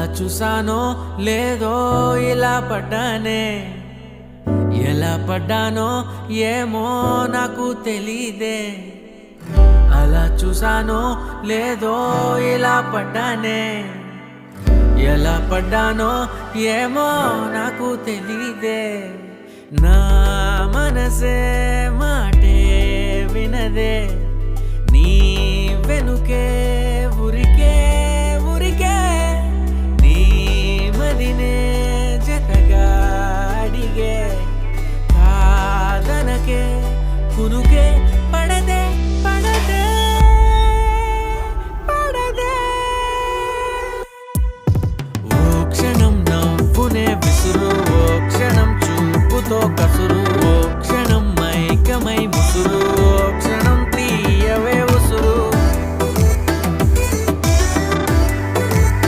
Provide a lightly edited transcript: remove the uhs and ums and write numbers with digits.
అలా చూసానో లేదో ఇలా పడ్డానే, ఎలా పడ్డానో ఏమో నాకు తెలీదే. అలా చూసానో లేదో ఇలా పడ్డానే, ఎలా పడ్డానో ఏమో నాకు తెలీదే. నా మనసే మాటే వినదే, నీ వెనుకే